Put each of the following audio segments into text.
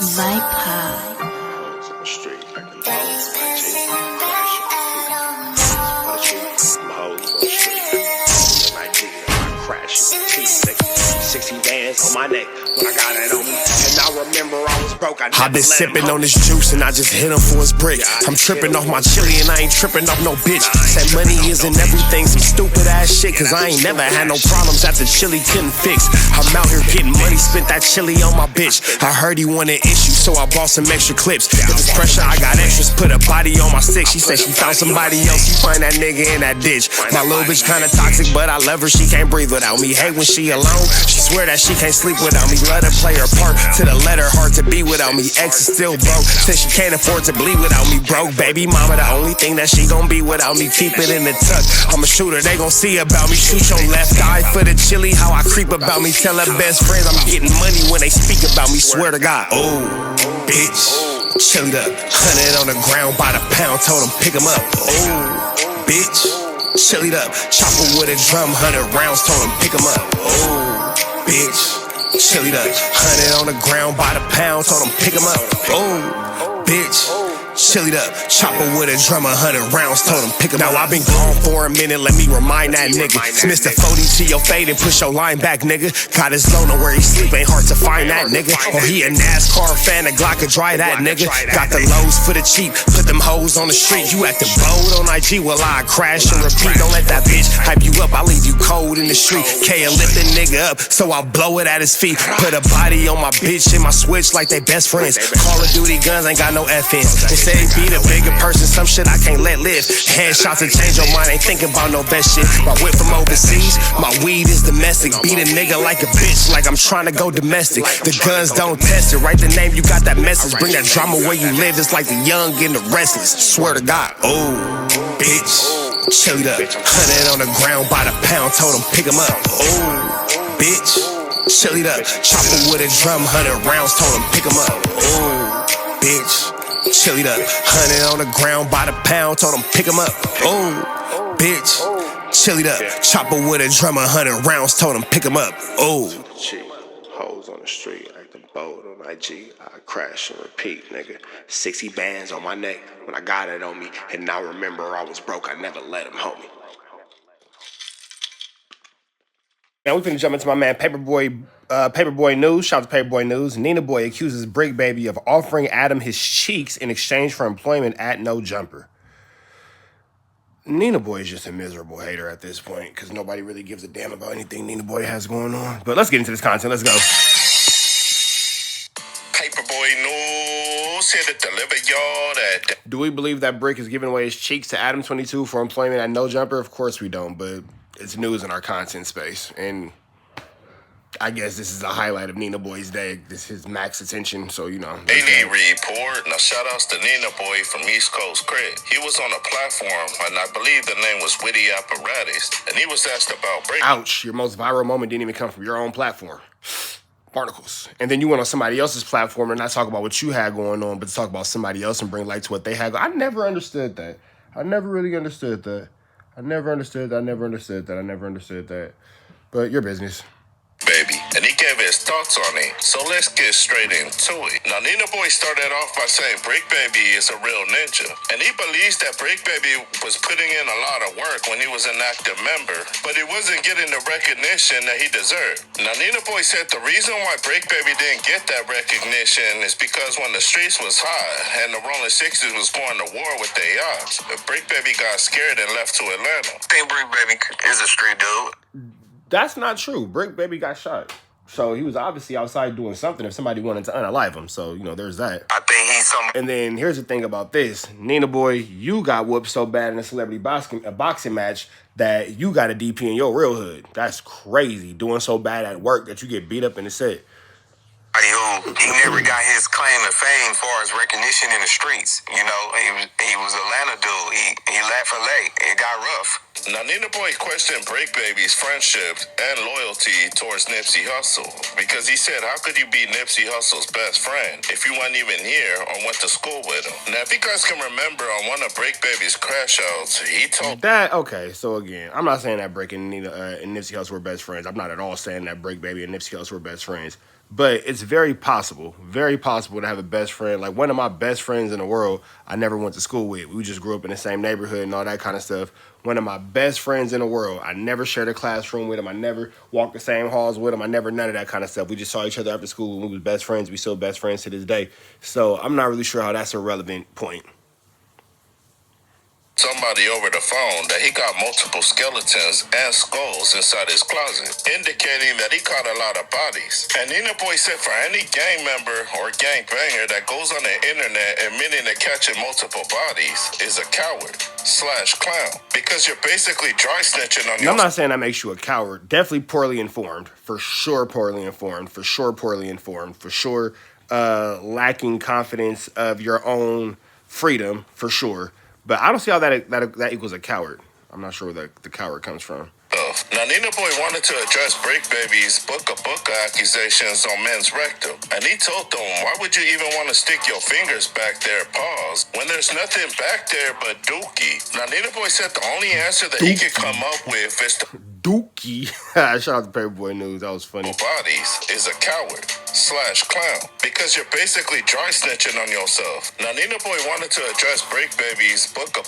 Viper. On my neck when I got it on me, and I remember I was broke. I've been sipping on this juice and I just hit him for his brick. I'm tripping off my chili and I ain't tripping off no bitch. Said money isn't everything, some stupid ass shit. Cause I ain't never had no problems that the chili couldn't fix. I'm out here getting money, spent that chili on my bitch. I heard he wanted issues, so I bought some extra clips. If it's pressure, I got extras, put a body on my stick. She said she found somebody else, she find that nigga in that ditch. My little bitch kinda toxic, but I love her, she can't breathe without me. Hate when she alone, she swear that she can't sleep without me. Let her play her part to the letter, hard to be without me. Ex is still broke, said she can't afford to bleed without me. Broke baby mama, the only thing that she gon' be without me. Keep it in the tuck, I'm a shooter, they gon' see about me. Shoot your left eye for the chili, how I creep about me. Tell her best friends I'm getting money when they speak about me. Swear to God, oh, bitch, chilled up, 100 on the ground by the pound, told him pick him up. Oh, bitch, chilled up, chopper with a drum, 100 rounds, told him pick him up. Oh, bitch, chilled up, 100 on the ground by the pound, told him pick him up. Oh, bitch, chilled up, chopper with a drum, 100 rounds, told him pick him up. Now I've been gone for a minute, let me remind that nigga. Smith the 40 to your fade and push your line back, nigga. Got his loner where he sleep, ain't hard to find that nigga. Or he a NASCAR fan, a Glock could dry that nigga. Got the lows for the cheap, put them hoes on the street. You acting bold on IG, well I crash and repeat. Don't let that bitch hype you up, I leave you cold in the street. K lift the nigga up, so I'll blow it at his feet. Put a body on my bitch and my switch like they best friends. Call of Duty guns ain't got no FNs. They say be the bigger person, some shit I can't let live. Headshots to change your mind, ain't thinking about no best shit. My whip from overseas, my weed is domestic. Beat a nigga like a bitch, like I'm trying to go domestic. The guns don't test it, write the name, you got that message. Bring that drama where you live, it's like the young and the restless. Swear to God, oh, bitch, chilled up, 100 on the ground by the pound, told him pick him up. Oh, bitch, chilled up, chopper with a drum, 100 rounds, told him pick him up. Oh, bitch, chilled up, 100 on the ground by the pound, told him pick him up. Oh, bitch, chilled up, chopper with a drum, 100 rounds, told him pick him up. Oh, hoes on the street, acting bold on IG, I crash and repeat, nigga. 60 bands on my neck when I got it on me, and I remember I was broke, I never let him homie. Now we finna jump into my man Paperboy News. Shout out to Paperboy News. Nina Boy accuses Brick Baby of offering Adam his cheeks in exchange for employment at No Jumper. Nina Boy is just a miserable hater at this point because nobody really gives a damn about anything Nina Boy has going on. But let's get into this content. Let's go. Paperboy News here to deliver y'all that. Do we believe that Brick is giving away his cheeks to Adam 22 for employment at No Jumper? Of course we don't, but it's news in our content space, and I guess this is a highlight of Nina Boy's day. This is his max attention, so you know. Daily report. Now shout outs to Nina Boy from East Coast Crit. He was on a platform, and I believe the name was Witty Apparatus, and he was asked about break. Ouch, your most viral moment didn't even come from your own platform. Barnacles. And then you went on somebody else's platform and not talk about what you had going on, but to talk about somebody else and bring light to what they had. I never understood that. I never really understood that. I never understood that. But your business. Baby, and he gave his thoughts on it. So let's get straight into it. Now, Nina Boy started off by saying Brick Baby is a real ninja, and he believes that Brick Baby was putting in a lot of work when he was an active member, but he wasn't getting the recognition that he deserved. Now, Nina Boy said the reason why Brick Baby didn't get that recognition is because when the streets was hot and the Rolling 60s was going to war with their yachts, Brick Baby got scared and left to Atlanta. I think Brick Baby is a street dude. That's not true. Brick Baby got shot. So he was obviously outside doing something if somebody wanted to unalive him. So, you know, there's that. I think he's some. And then here's the thing about this. Nina Boy, you got whooped so bad in a celebrity boxing match that you got a DP in your real hood. That's crazy. Doing so bad at work that you get beat up in the set. He never got his claim to fame as far as recognition in the streets. You know, he was Atlanta dude. He left LA. It got rough. Now, Nina Boy questioned Brick Baby's friendship and loyalty towards Nipsey Hussle because he said, how could you be Nipsey Hussle's best friend if you weren't even here or went to school with him? Now, if you guys can remember on one of Brick Baby's crash outs, he told... That, okay, so again, I'm not saying that Brick and Nipsey Hussle were best friends. I'm not at all saying that Brick Baby and Nipsey Hussle were best friends. But it's very possible to have a best friend. Like one of my best friends in the world, I never went to school with. We just grew up in the same neighborhood and all that kind of stuff. One of my best friends in the world, I never shared a classroom with him. I never walked the same halls with him. I never none of that kind of stuff. We just saw each other after school and we was best friends. We still best friends to this day. So I'm not really sure how that's a relevant point. Somebody over the phone that he got multiple skeletons and skulls inside his closet, indicating that he caught a lot of bodies. And Nina Boy said for any gang member or gang banger that goes on the internet admitting to catching multiple bodies is a coward / clown, because you're basically dry snitching on your... I'm not saying that makes you a coward. Definitely poorly informed. For sure poorly informed. For sure poorly informed. For sure lacking confidence of your own freedom. For sure. But I don't see how that equals a coward. I'm not sure where the coward comes from. Now, Nina Boy wanted to address Break Baby's booka accusations on men's rectum. And he told them, why would you even want to stick your fingers back there, pause, when there's nothing back there but dookie? Now, Nina Boy said the only answer that he could come up with is to... Dookie. Shout out to Paperboy News. That was funny. Bodies is a coward / clown, because you're basically dry snitching on yourself. Now, Nina Boy wanted to address Break Baby's booka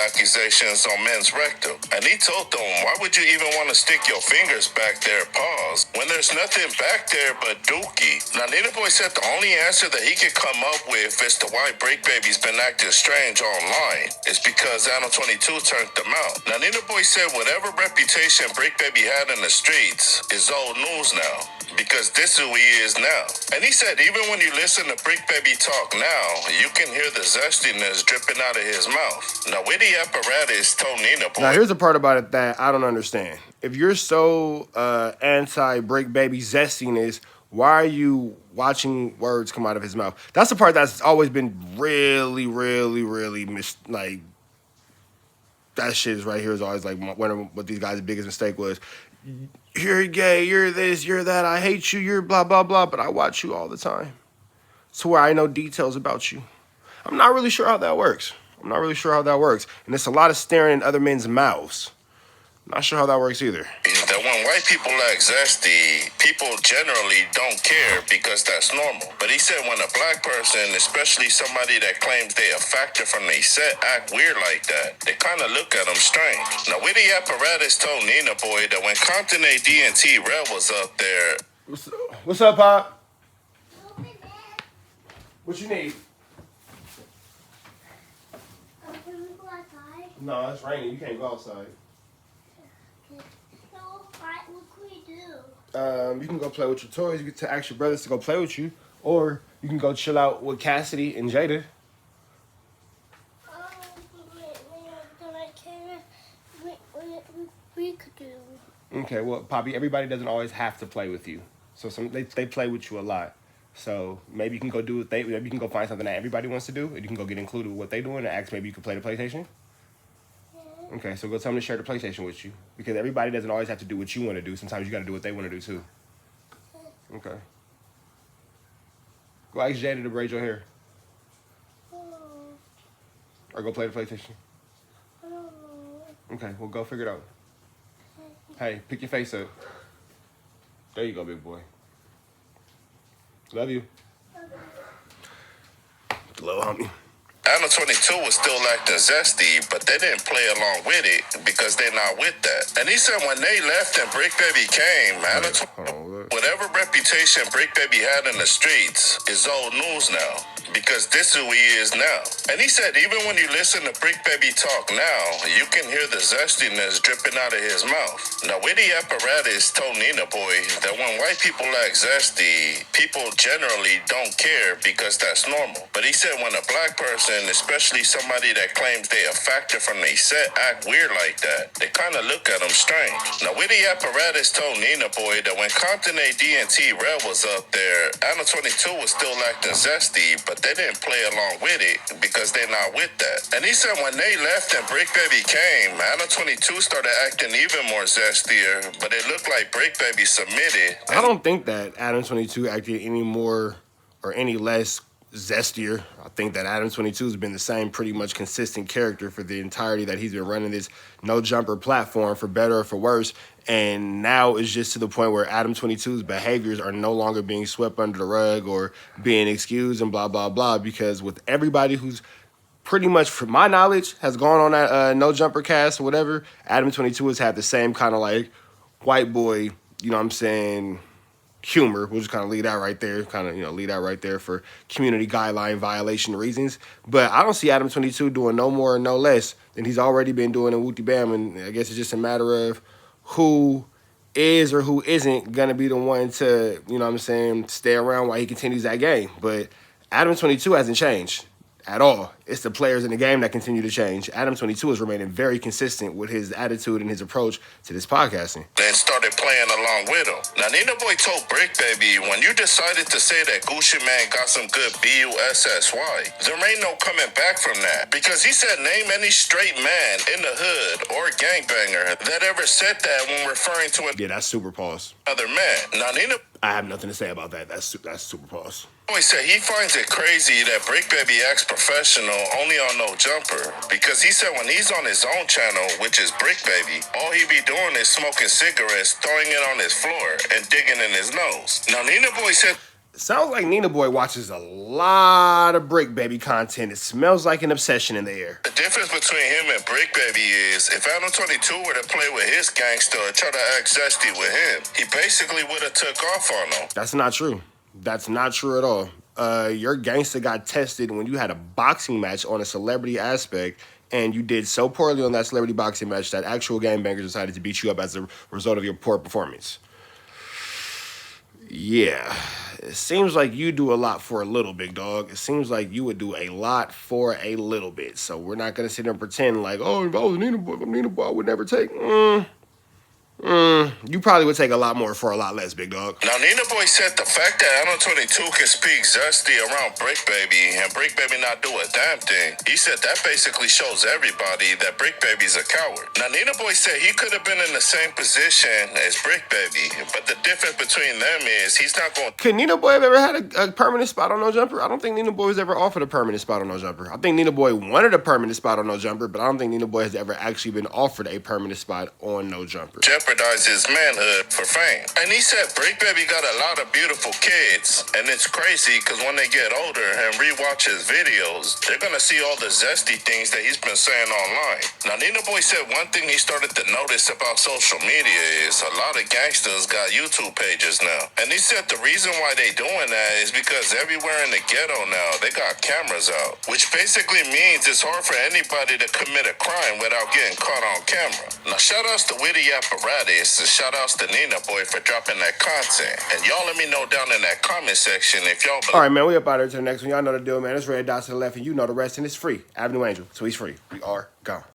accusations on men's rectum. And he told them, why would you even want to stick your fingers back there, pause, when there's nothing back there but dookie? Now, Nina Boy said the only answer that he could come up with as to why Break Baby's been acting strange online is because Anno 22 turned them out. Now, Nina Boy said whatever reputation Break Baby had in the streets is old news now, because this is who he is now. And he said even when you listen to Break Baby talk now, you can hear the zestiness dripping out of his mouth. Now, Witty Apparatus told Nina Boy... Now, here's the part about it that I don't understand. If you're so anti-Break Baby zestiness, why are you watching words come out of his mouth? That's the part that's always been really, really, really like... That shit is right here is always like one of what these guys' biggest mistake was. You're gay, you're this, you're that, I hate you, you're blah, blah, blah, but I watch you all the time. So where I know details about you. I'm not really sure how that works. And it's a lot of staring in other men's mouths. Not sure how that works either. That when white people act zesty, people generally don't care because that's normal. But he said when a black person, especially somebody that claims they a factor from their set, act weird like that, they kind of look at them strange. Now, Witty Apparatus told Nina Boy that when Compton AD&T Rel was up there... What's up, Pop? What you need? Can we go outside? No, it's raining. You can't go outside. What can we do? You can go play with your toys. You can ask your brothers to go play with you. Or you can go chill out with Cassidy and Jada. We could do. Okay, well, Poppy, everybody doesn't always have to play with you. So they play with you a lot. So maybe you can go do what maybe you can go find something that everybody wants to do, and you can go get included with what they're doing and ask maybe you can play the PlayStation. Okay, so go tell them to share the PlayStation with you. Because everybody doesn't always have to do what you want to do. Sometimes you got to do what they want to do, too. Okay. Go ask Jada to braid your hair. Or go play the PlayStation. Okay, well, go figure it out. Hey, pick your face up. There you go, big boy. Love you. Little homie. Anno 22 was still acting zesty, but they didn't play along with it because they're not with that. And he said when they left and Break Baby came, whatever reputation Break Baby had in the streets is old news now, because this is who he is now. And he said even when you listen to Break Baby talk now, you can hear the zestiness dripping out of his mouth. Now, Witty Apparatus told Nina Boy that when white people act zesty, people generally don't care because that's normal. But he said when a black person, especially somebody that claims they a factor from their set, act weird like that, they kind of look at them strange. Now, Witty Apparatus told Nina Boy that when Compton AD&T Rel was up there, Anno 22 was still acting zesty, but they didn't play along with it because they're not with that. And he said when they left and Break Baby came, Anno 22 started acting even more zestier, but it looked like Break Baby submitted. I don't think that Adam 22 acted any more or any less zestier. I think that Adam 22 has been the same pretty much consistent character for the entirety that he's been running this no jumper platform, for better or for worse. And now it's just to the point where Adam 22's behaviors are no longer being swept under the rug or being excused and blah, blah, blah, because with everybody who's pretty much, from my knowledge, has gone on that no jumper cast or whatever, Adam 22 has had the same kind of like white boy, you know what I'm saying, humor. We'll just kind of leave that right there, leave that right there for community guideline violation reasons. But I don't see Adam 22 doing no more or no less than he's already been doing in Wooty Bam, and I guess it's just a matter of who is or who isn't going to be the one to, you know what I'm saying, stay around while he continues that game. But Adam 22 hasn't changed at all. It's the players in the game that continue to change. Adam 22 is remaining very consistent with his attitude and his approach to this podcasting. Then started playing along with him. Now, Nina Boy told Brick Baby, when you decided to say that Gucci Man got some good BUSSY, there ain't no coming back from that. Because he said, name any straight man in the hood or gangbanger that ever said that when referring to Yeah, that's super pause. another man. Now, Nina I have nothing to say about that. That's super pause. Boy said he finds it crazy that Brick Baby acts professional only on No Jumper, because he said when he's on his own channel, which is Brick Baby, all he be doing is smoking cigarettes, throwing it on his floor, and digging in his nose. Now, Nina Boy said, Sounds like Nina Boy watches a lot of Brick Baby content. It smells like an obsession in the air. the difference between him and Brick Baby is if Adam 22 were to play with his gangster or try to act zesty with him, he basically would have took off on him. That's not true. That's not true at all. Your gangster got tested when you had a boxing match on a celebrity aspect, and you did so poorly on that celebrity boxing match that actual gangbangers decided to beat you up as a result of your poor performance. Yeah. It seems like you do a lot for a little, big dog. It seems like you would do a lot for a little bit. So we're not going to sit there and pretend like, oh, if I was Nina Boy, I would never take. You probably would take a lot more for a lot less, big dog. Now, Nina Boy said the fact that Adam 22 can speak zesty around Brick Baby and Brick Baby not do a damn thing, he said that basically shows everybody that Brick Baby's a coward. Now, Nina Boy said he could have been in the same position as Brick Baby, but the difference between them is he's not going. Could Nina Boy have ever had a permanent spot on No Jumper? I don't think Nina Boy has ever offered a permanent spot on No Jumper. I think Nina Boy wanted a permanent spot on No Jumper, but I don't think Nina Boy has ever actually been offered a permanent spot on No Jumper. Jeopardize his manhood for fame. And he said Brick Baby got a lot of beautiful kids, and it's crazy because when they get older and rewatch his videos, they're gonna see all the zesty things that he's been saying online. Now, Nina Boy said one thing he started to notice about social media is a lot of gangsters got YouTube pages now. And he said the reason why they doing that is because everywhere in the ghetto now, they got cameras out, which basically means it's hard for anybody to commit a crime without getting caught on camera. Now, shout outs to Witty Apparatus, and shout outs to Nina Boy for dropping that content. And y'all let me know down in that comment section if y'all All right, man, we up out here to the next one. Y'all know the deal, man. It's red dots to the left, and you know the rest, and it's free. Avenue Angel, so he's free. We are gone.